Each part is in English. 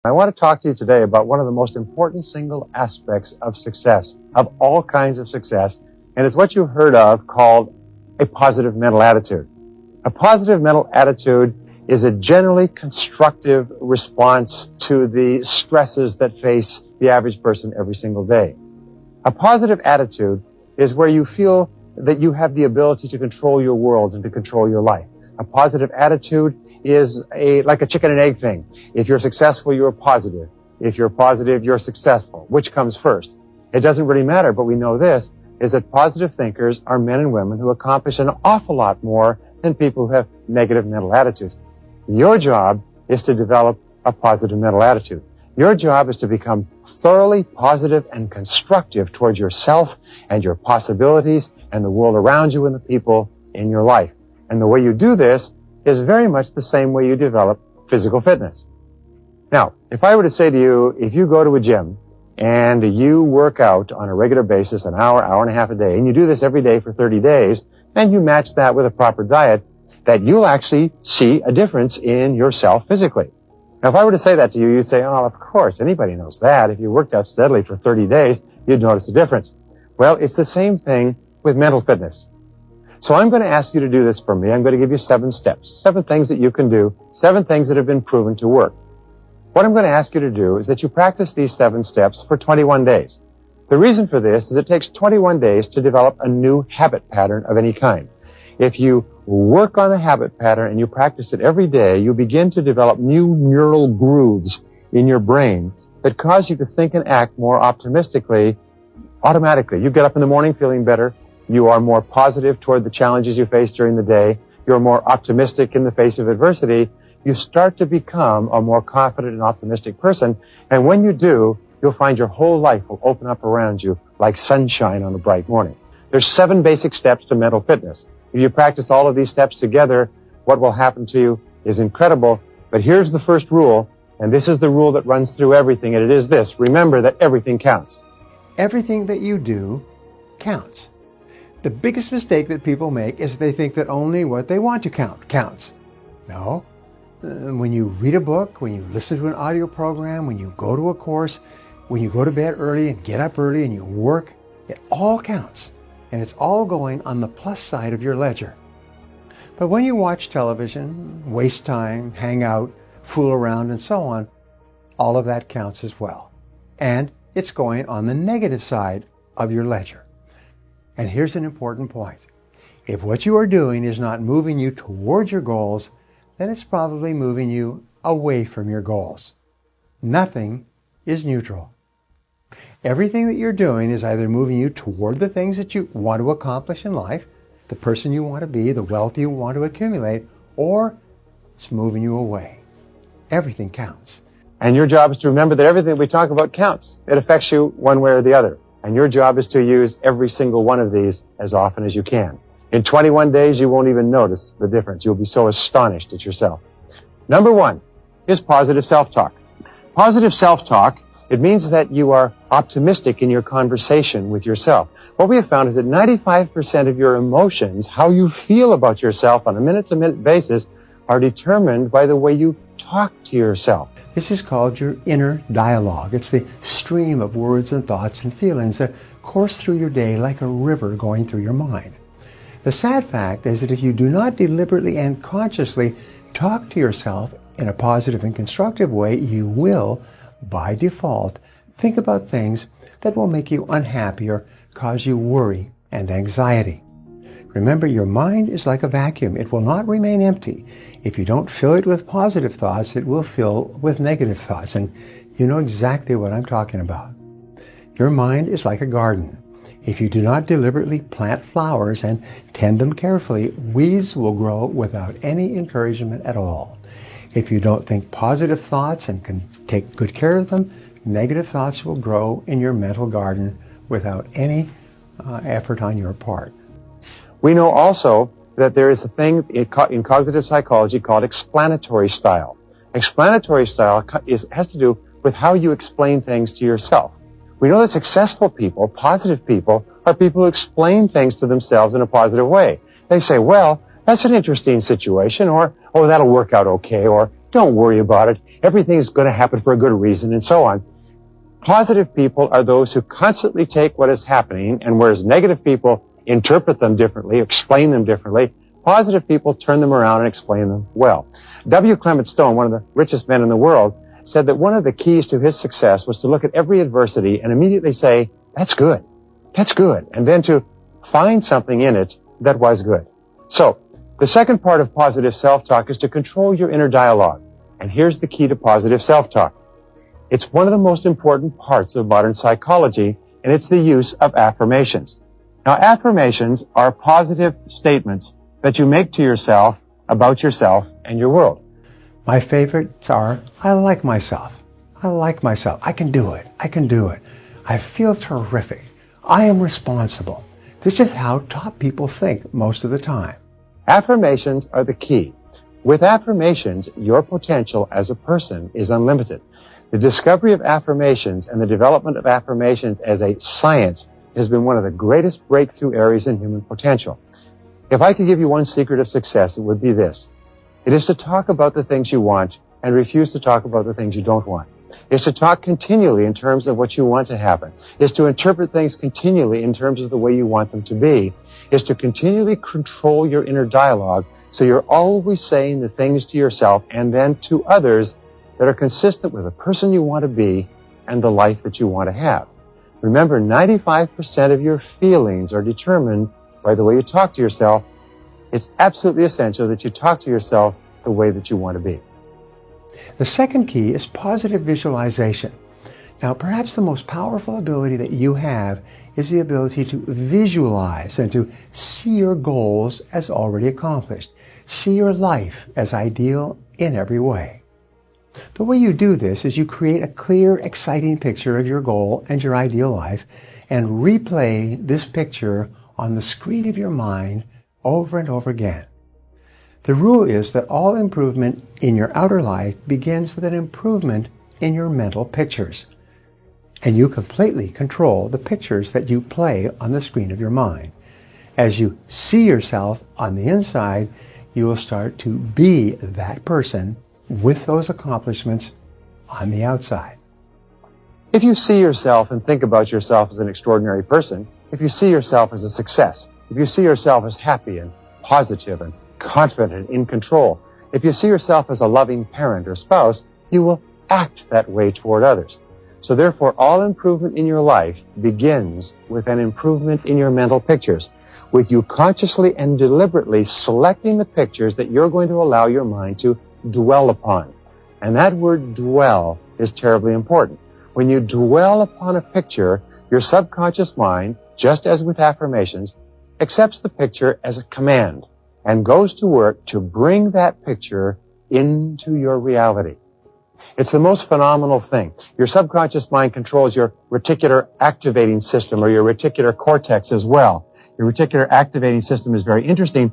I want to talk to you today about one of the most important single aspects of success, of all kinds of success, and it's what you've heard of called a positive mental attitude. A positive mental attitude is a generally constructive response to the stresses that face the average person every single day. A positive attitude is where you feel that you have the ability to control your world and to control your life. A positive attitude is like a chicken and egg thing. If you're successful, you're positive. If you're positive, you're successful. Which comes first? It doesn't really matter, but we know this, is that positive thinkers are men and women who accomplish an awful lot more than people who have negative mental attitudes. Your job is to develop a positive mental attitude. Your job is to become thoroughly positive and constructive towards yourself and your possibilities and the world around you and the people in your life. And the way you do this is very much the same way you develop physical fitness. Now, if I were to say to you, if you go to a gym and you work out on a regular basis, an hour, hour and a half a day, and you do this every day for 30 days, and you match that with a proper diet, that you'll actually see a difference in yourself physically. Now, if I were to say that to you, you'd say, oh, of course, anybody knows that. If you worked out steadily for 30 days, you'd notice a difference. Well, it's the same thing with mental fitness. So I'm going to ask you to do this for me. I'm going to give you 7 steps, 7 things that you can do, 7 things that have been proven to work. What I'm going to ask you to do is that you practice these 7 steps for 21 days. The reason for this is it takes 21 days to develop a new habit pattern of any kind. If you work on a habit pattern and you practice it every day, you begin to develop new neural grooves in your brain that cause you to think and act more optimistically automatically. You get up in the morning feeling better. You are more positive toward the challenges you face during the day. You're more optimistic in the face of adversity. You start to become a more confident and optimistic person. And when you do, you'll find your whole life will open up around you like sunshine on a bright morning. There's 7 basic steps to mental fitness. If you practice all of these steps together, what will happen to you is incredible. But here's the first rule, and this is the rule that runs through everything, and it is this. Remember that everything counts. Everything that you do counts. The biggest mistake that people make is they think that only what they want to count counts. No. When you read a book, when you listen to an audio program, when you go to a course, when you go to bed early and get up early and you work, it all counts. And it's all going on the plus side of your ledger. But when you watch television, waste time, hang out, fool around, and so on, all of that counts as well. And it's going on the negative side of your ledger. And here's an important point. If what you are doing is not moving you towards your goals, then it's probably moving you away from your goals. Nothing is neutral. Everything that you're doing is either moving you toward the things that you want to accomplish in life, the person you want to be, the wealth you want to accumulate, or it's moving you away. Everything counts. And your job is to remember that everything we talk about counts. It affects you one way or the other. And your job is to use every single one of these as often as you can. In 21 days, you won't even notice the difference. You'll be so astonished at yourself. Number 1 is positive self-talk. Positive self-talk, it means that you are optimistic in your conversation with yourself. What we have found is that 95% of your emotions, how you feel about yourself on a minute-to-minute basis, are determined by the way you talk to yourself. This is called your inner dialogue. It's the stream of words and thoughts and feelings that course through your day like a river going through your mind. The sad fact is that if you do not deliberately and consciously talk to yourself in a positive and constructive way, you will, by default, think about things that will make you unhappy or cause you worry and anxiety. Remember, your mind is like a vacuum. It will not remain empty. If you don't fill it with positive thoughts, it will fill with negative thoughts. And you know exactly what I'm talking about. Your mind is like a garden. If you do not deliberately plant flowers and tend them carefully, weeds will grow without any encouragement at all. If you don't think positive thoughts and can take good care of them, negative thoughts will grow in your mental garden without any effort on your part. We know also that there is a thing in cognitive psychology called explanatory style. Explanatory style has to do with how you explain things to yourself. We know that successful people, positive people, are people who explain things to themselves in a positive way. They say, well, that's an interesting situation, or, oh, that'll work out okay, or don't worry about it. everything's going to happen for a good reason, and so on. Positive people are those who constantly take what is happening, and whereas negative people interpret them differently, explain them differently, positive people turn them around and explain them well. W. Clement Stone, one of the richest men in the world, said that one of the keys to his success was to look at every adversity and immediately say, that's good, and then to find something in it that was good. So, the second part of positive self-talk is to control your inner dialogue. And here's the key to positive self-talk. It's one of the most important parts of modern psychology, and it's the use of affirmations. Now, affirmations are positive statements that you make to yourself about yourself and your world. My favorites are, I like myself. I like myself. I can do it. I can do it. I feel terrific. I am responsible. This is how top people think most of the time. Affirmations are the key. With affirmations, your potential as a person is unlimited. The discovery of affirmations and the development of affirmations as a science has been one of the greatest breakthrough areas in human potential. If I could give you one secret of success, it would be this. It is to talk about the things you want and refuse to talk about the things you don't want. It's to talk continually in terms of what you want to happen. It's to interpret things continually in terms of the way you want them to be. It's to continually control your inner dialogue so you're always saying the things to yourself and then to others that are consistent with the person you want to be and the life that you want to have. Remember, 95% of your feelings are determined by the way you talk to yourself. It's absolutely essential that you talk to yourself the way that you want to be. The second key is positive visualization. Now, perhaps the most powerful ability that you have is the ability to visualize and to see your goals as already accomplished. See your life as ideal in every way. The way you do this is you create a clear, exciting picture of your goal and your ideal life and replay this picture on the screen of your mind over and over again. The rule is that all improvement in your outer life begins with an improvement in your mental pictures. And you completely control the pictures that you play on the screen of your mind. As you see yourself on the inside, you will start to be that person with those accomplishments on the outside. If you see yourself and think about yourself as an extraordinary person, if you see yourself as a success, if you see yourself as happy and positive and confident, in control, if you see yourself as a loving parent or spouse, you will act that way toward others. So therefore, all improvement in your life begins with an improvement in your mental pictures, with you consciously and deliberately selecting the pictures that you're going to allow your mind to dwell upon. And that word dwell is terribly important. When you dwell upon a picture, your subconscious mind, just as with affirmations, accepts the picture as a command and goes to work to bring that picture into your reality. It's the most phenomenal thing. Your subconscious mind controls your reticular activating system or your reticular cortex as well. Your reticular activating system is very interesting.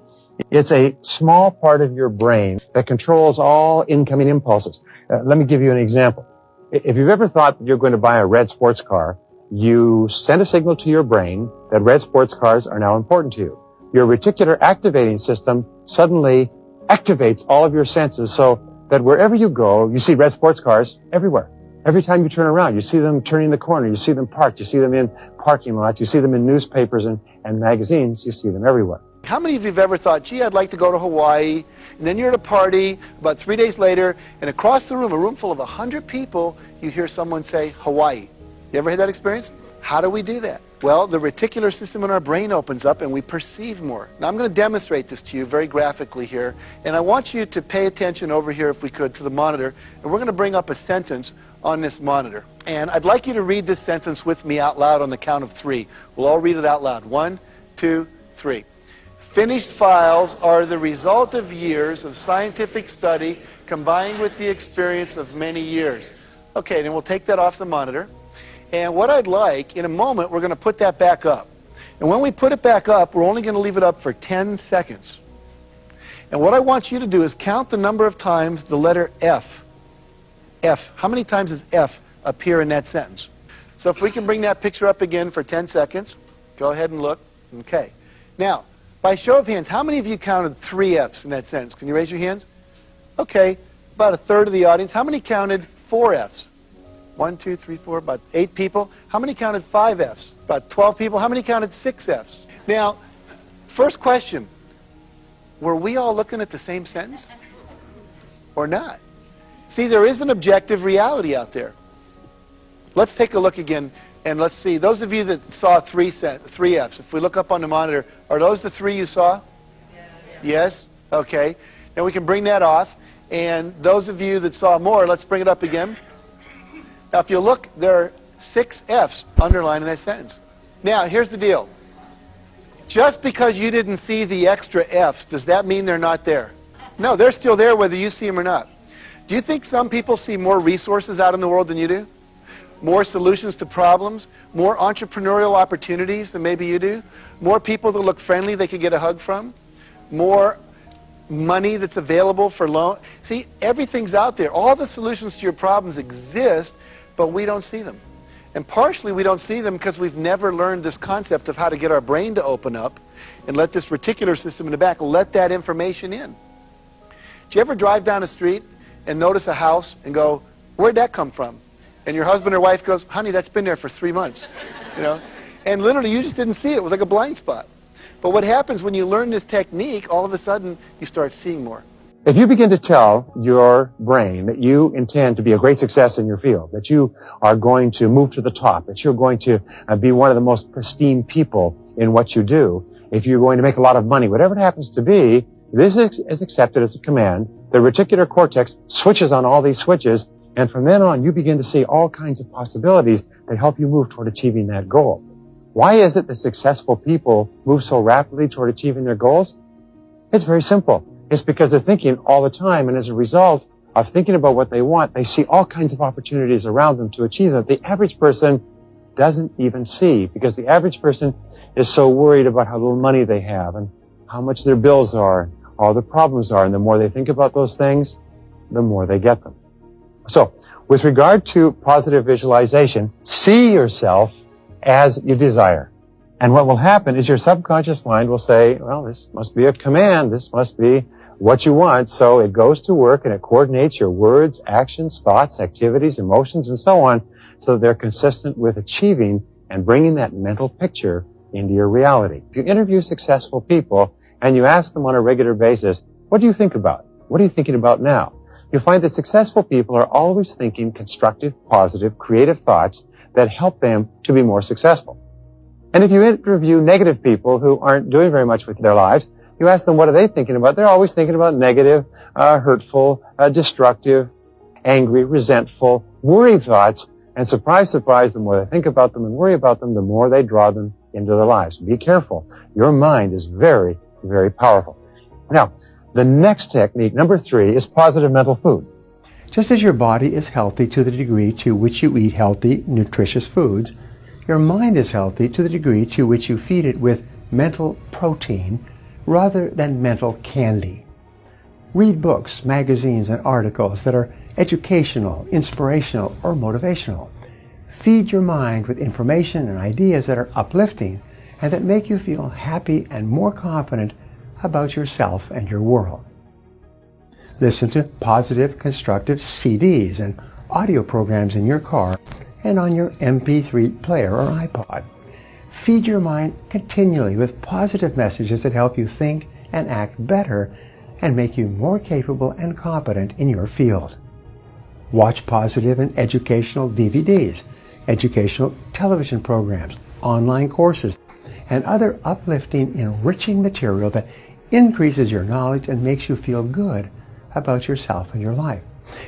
It's a small part of your brain that controls all incoming impulses. Let me give you an example. If you've ever thought that you're going to buy a red sports car, you send a signal to your brain that red sports cars are now important to you. Your reticular activating system suddenly activates all of your senses so that wherever you go, you see red sports cars everywhere. Every time you turn around, you see them turning the corner, you see them parked, you see them in parking lots, you see them in newspapers and magazines, you see them everywhere. How many of you have ever thought, gee, I'd like to go to Hawaii, and then you're at a party about 3 days later, and across the room, a room full of 100 people, you hear someone say Hawaii. You ever had that experience? How do we do that? Well, the reticular system in our brain opens up and we perceive more. Now, I'm going to demonstrate this to you very graphically here, and I want you to pay attention over here, if we could, to the monitor, and we're going to bring up a sentence on this monitor. And I'd like you to read this sentence with me out loud on the count of 3. We'll all read it out loud. 1, 2, 3. Finished files are the result of years of scientific study combined with the experience of many years. Okay, then we'll take that off the monitor. And what I'd like, in a moment, we're going to put that back up. And when we put it back up, we're only going to leave it up for 10 seconds. And what I want you to do is count the number of times the letter F. F. How many times does F appear in that sentence? So if we can bring that picture up again for 10 seconds. Go ahead and look. Okay. Now, by show of hands, how many of you counted 3 F's in that sentence? Can you raise your hands? Okay. about a third of the audience. How many counted 4 Fs? 1, 2, 3, 4, about 8 people. How many counted 5 Fs? About 12 people. How many counted 6 Fs? Now, first question, were we all looking at the same sentence or not? See, there is an objective reality out there. Let's take a look again, and let's see. Those of you that saw 3 Fs, if we look up on the monitor, are those the 3 you saw? Yeah. Yes? Okay. Now we can bring that off. And those of you that saw more, let's bring it up again. Now, if you look, there are 6 Fs underlined in that sentence. Now, here's the deal. Just because you didn't see the extra Fs, does that mean they're not there? No, they're still there whether you see them or not. Do you think some people see more resources out in the world than you do? More solutions to problems? More entrepreneurial opportunities than maybe you do? More people that look friendly they could get a hug from? More money that's available for loan? See, everything's out there. All the solutions to your problems exist, but we don't see them. And partially we don't see them because we've never learned this concept of how to get our brain to open up and let this reticular system in the back let that information in. Do you ever drive down a street and notice a house and go, where'd that come from? And your husband or wife goes, honey, that's been there for 3 months. You know? And literally you just didn't see it. It was like a blind spot. But what happens when you learn this technique, all of a sudden you start seeing more. If you begin to tell your brain that you intend to be a great success in your field, that you are going to move to the top, that you're going to be one of the most pristine people in what you do, if you're going to make a lot of money, whatever it happens to be, this is accepted as a command. The reticular cortex switches on all these switches, and from then on you begin to see all kinds of possibilities that help you move toward achieving that goal. Why is it that successful people move so rapidly toward achieving their goals? It's very simple. It's because they're thinking all the time, and as a result of thinking about what they want, they see all kinds of opportunities around them to achieve them. The average person doesn't even see, because the average person is so worried about how little money they have and how much their bills are, all the problems are, and the more they think about those things, the more they get them. So, with regard to positive visualization, see yourself as you desire. And what will happen is your subconscious mind will say, well, this must be a command, this must be what you want, so it goes to work and it coordinates your words, actions, thoughts, activities, emotions, and so on, so they're consistent with achieving and bringing that mental picture into your reality. If you interview successful people and you ask them on a regular basis, what do you think about? What are you thinking about now? You'll find that successful people are always thinking constructive, positive, creative thoughts that help them to be more successful. And if you interview negative people who aren't doing very much with their lives, you ask them what are they thinking about, they're always thinking about negative, hurtful, destructive, angry, resentful, worried thoughts. And surprise, surprise, the more they think about them and worry about them, the more they draw them into their lives. Be careful. Your mind is very, very powerful. Now, the next technique, number 3, is positive mental food. Just as your body is healthy to the degree to which you eat healthy, nutritious foods, your mind is healthy to the degree to which you feed it with mental protein rather than mental candy. Read books, magazines, and articles that are educational, inspirational, or motivational. Feed your mind with information and ideas that are uplifting and that make you feel happy and more confident about yourself and your world. Listen to positive, constructive CDs and audio programs in your car and on your MP3 player or iPod. Feed your mind continually with positive messages that help you think and act better and make you more capable and competent in your field. Watch positive and educational DVDs, educational television programs, online courses, and other uplifting, enriching material that increases your knowledge and makes you feel good about yourself and your life.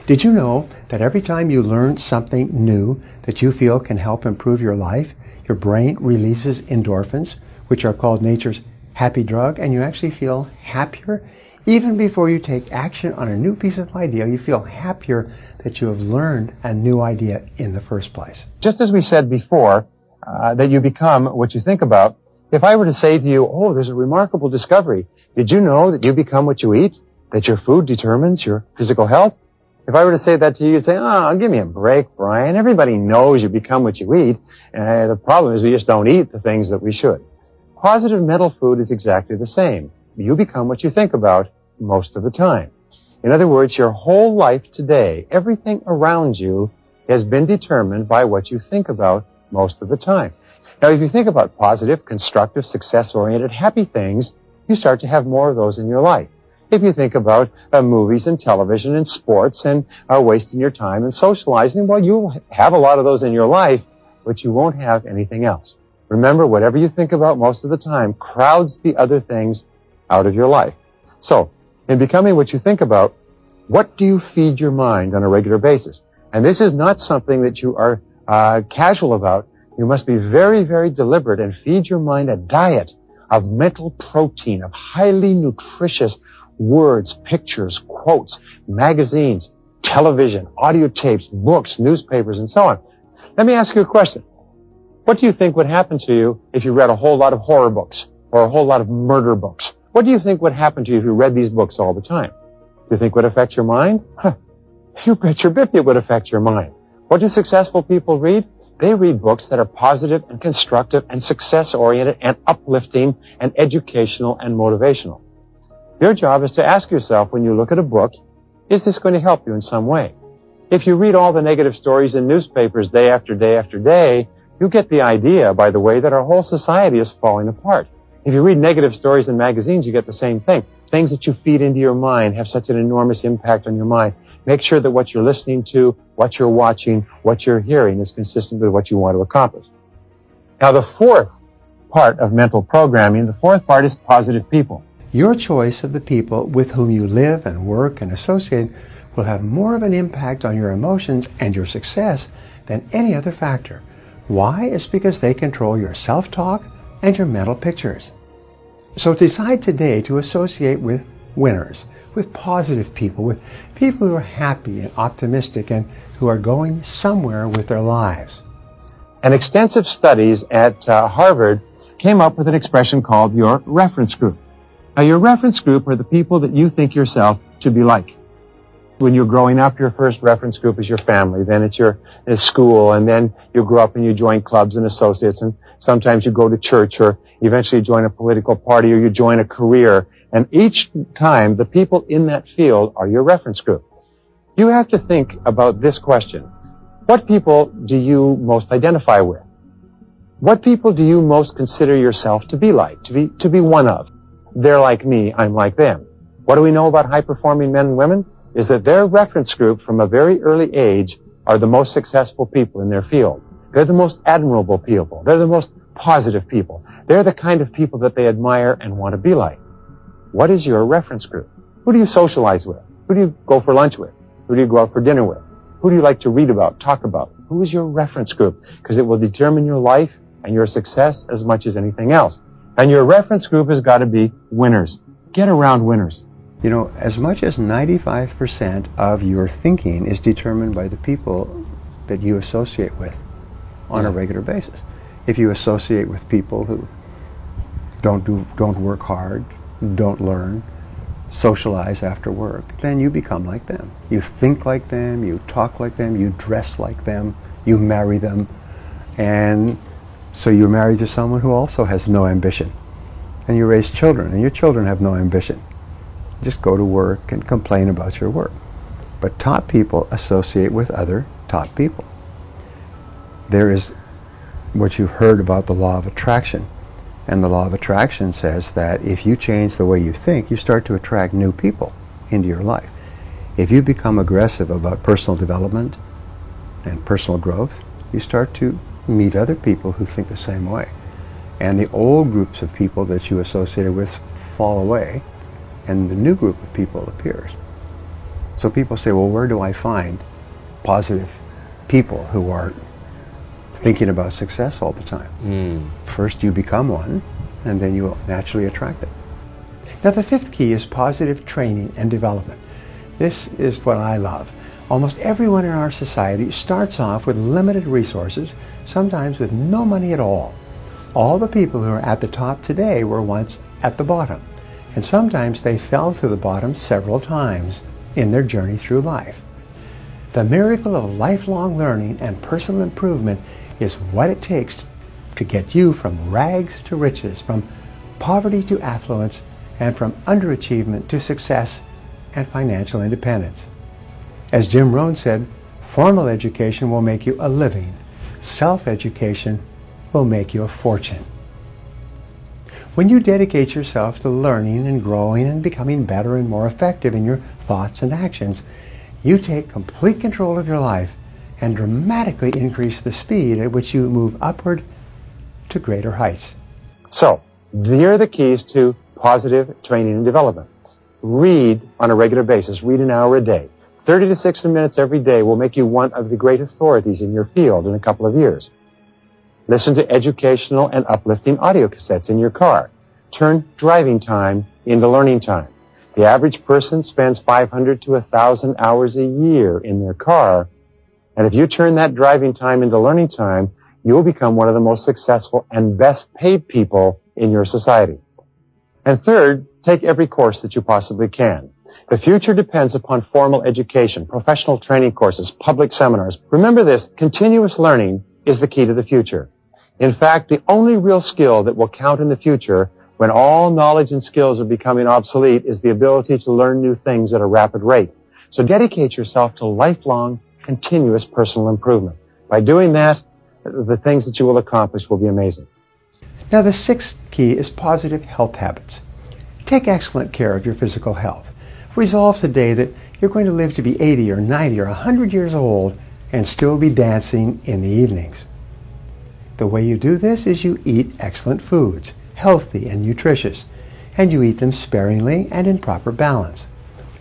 Did you know that every time you learn something new that you feel can help improve your life, your brain releases endorphins, which are called nature's happy drug, and you actually feel happier? Even before you take action on a new piece of idea, you feel happier that you have learned a new idea in the first place. Just as we said before, that you become what you think about, if I were to say to you, oh, there's a remarkable discovery. Did you know that you become what you eat? That your food determines your physical health? If I were to say that to you, you'd say, oh, give me a break, Brian. Everybody knows you become what you eat. The problem is we just don't eat the things that we should. Positive mental food is exactly the same. You become what you think about most of the time. In other words, your whole life today, everything around you has been determined by what you think about most of the time. Now, if you think about positive, constructive, success-oriented, happy things, you start to have more of those in your life. If you think about movies and television and sports and wasting your time and socializing, well, you'll have a lot of those in your life, but you won't have anything else. Remember, whatever you think about most of the time crowds the other things out of your life. So, in becoming what you think about, what do you feed your mind on a regular basis? And this is not something that you are casual about. You must be very, very deliberate and feed your mind a diet of mental protein, of highly nutritious words, pictures, quotes, magazines, television, audio tapes, books, newspapers, and so on. Let me ask you a question. What do you think would happen to you if you read a whole lot of horror books or a whole lot of murder books? What do you think would happen to you if you read these books all the time? Do you think it would affect your mind? You bet your bip it would affect your mind. What do successful people read? They read books that are positive and constructive and success-oriented and uplifting and educational and motivational. Your job is to ask yourself when you look at a book, is this going to help you in some way? If you read all the negative stories in newspapers day after day after day, you get the idea, by the way, that our whole society is falling apart. If you read negative stories in magazines, you get the same thing. Things that you feed into your mind have such an enormous impact on your mind. Make sure that what you're listening to, what you're watching, what you're hearing is consistent with what you want to accomplish. Now, the fourth part of mental programming, the fourth part is positive people. Your choice of the people with whom you live and work and associate will have more of an impact on your emotions and your success than any other factor. Why? It's because they control your self-talk and your mental pictures. So decide today to associate with winners, with positive people, with people who are happy and optimistic and who are going somewhere with their lives. And extensive studies at Harvard came up with an expression called your reference group. Now, your reference group are the people that you think yourself to be like. When you're growing up, your first reference group is your family, then it's your school, and then you grow up and you join clubs and associates, and sometimes you go to church, or eventually join a political party, or you join a career. And each time, the people in that field are your reference group. You have to think about this question. What people do you most identify with? What people do you most consider yourself to be like, to be one of? They're like me, I'm like them. What do we know about high-performing men and women? Is that their reference group from a very early age are the most successful people in their field. They're the most admirable people. They're the most positive people. They're the kind of people that they admire and want to be like. What is your reference group? Who do you socialize with? Who do you go for lunch with? Who do you go out for dinner with? Who do you like to read about, talk about? Who is your reference group? Because it will determine your life and your success as much as anything else. And your reference group has got to be winners. Get around winners. You know, as much as 95% of your thinking is determined by the people that you associate with on a regular basis. If you associate with people who don't work hard, don't learn, socialize after work, then you become like them. You think like them, you talk like them, you dress like them, you marry them, and so you're married to someone who also has no ambition. And you raise children, and your children have no ambition. Just go to work and complain about your work. But top people associate with other top people. There is what you've heard about the law of attraction. And the law of attraction says that if you change the way you think, you start to attract new people into your life. If you become aggressive about personal development and personal growth, you start to meet other people who think the same way. And the old groups of people that you associated with fall away, and the new group of people appears. So people say, well, where do I find positive people who are thinking about success all the time? First you become one, and then you will naturally attract it. Now the fifth key is positive training and development. This is what I love. Almost everyone in our society starts off with limited resources, sometimes with no money at all. All the people who are at the top today were once at the bottom. And sometimes they fell to the bottom several times in their journey through life. The miracle of lifelong learning and personal improvement is what it takes to get you from rags to riches, from poverty to affluence, and from underachievement to success and financial independence. As Jim Rohn said, formal education will make you a living. Self-education will make you a fortune. When you dedicate yourself to learning and growing and becoming better and more effective in your thoughts and actions, you take complete control of your life and dramatically increase the speed at which you move upward to greater heights. So, here are the keys to positive training and development. Read on a regular basis. Read an hour a day. 30 to 60 minutes every day will make you one of the great authorities in your field in a couple of years. Listen to educational and uplifting audio cassettes in your car. Turn driving time into learning time. The average person spends 500 to 1,000 hours a year in their car. And if you turn that driving time into learning time, you will become one of the most successful and best paid people in your society. And third, take every course that you possibly can. The future depends upon formal education, professional training courses, public seminars. Remember this, continuous learning is the key to the future. In fact, the only real skill that will count in the future when all knowledge and skills are becoming obsolete is the ability to learn new things at a rapid rate. So dedicate yourself to lifelong, continuous personal improvement. By doing that, the things that you will accomplish will be amazing. Now, the sixth key is positive health habits. Take excellent care of your physical health. Resolve today that you're going to live to be 80 or 90 or 100 years old and still be dancing in the evenings. The way you do this is you eat excellent foods, healthy and nutritious, and you eat them sparingly and in proper balance.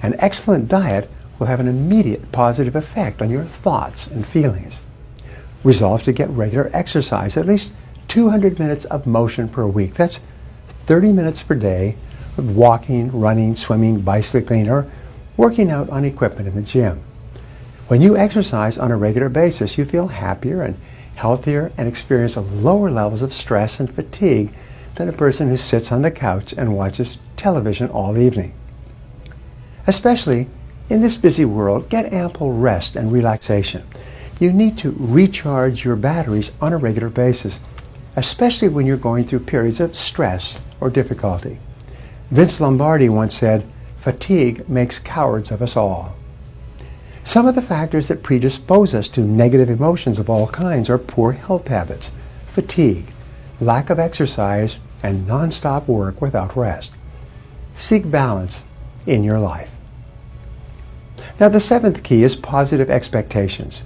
An excellent diet will have an immediate positive effect on your thoughts and feelings. Resolve to get regular exercise, at least 200 minutes of motion per week. That's 30 minutes per day of walking, running, swimming, bicycling, or working out on equipment in the gym. When you exercise on a regular basis, you feel happier and healthier and experience lower levels of stress and fatigue than a person who sits on the couch and watches television all evening. Especially in this busy world, get ample rest and relaxation. You need to recharge your batteries on a regular basis, especially when you're going through periods of stress or difficulty. Vince Lombardi once said, "Fatigue makes cowards of us all." Some of the factors that predispose us to negative emotions of all kinds are poor health habits, fatigue, lack of exercise, and non-stop work without rest. Seek balance in your life. Now, the seventh key is positive expectations.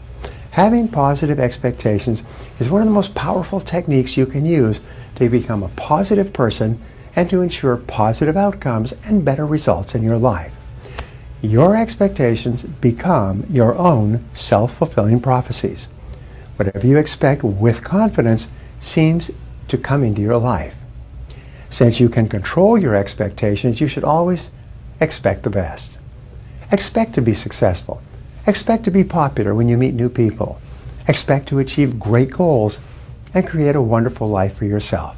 Having positive expectations is one of the most powerful techniques you can use to become a positive person and to ensure positive outcomes and better results in your life. Your expectations become your own self-fulfilling prophecies. Whatever you expect with confidence seems to come into your life. Since you can control your expectations, you should always expect the best. Expect to be successful. Expect to be popular when you meet new people. Expect to achieve great goals and create a wonderful life for yourself.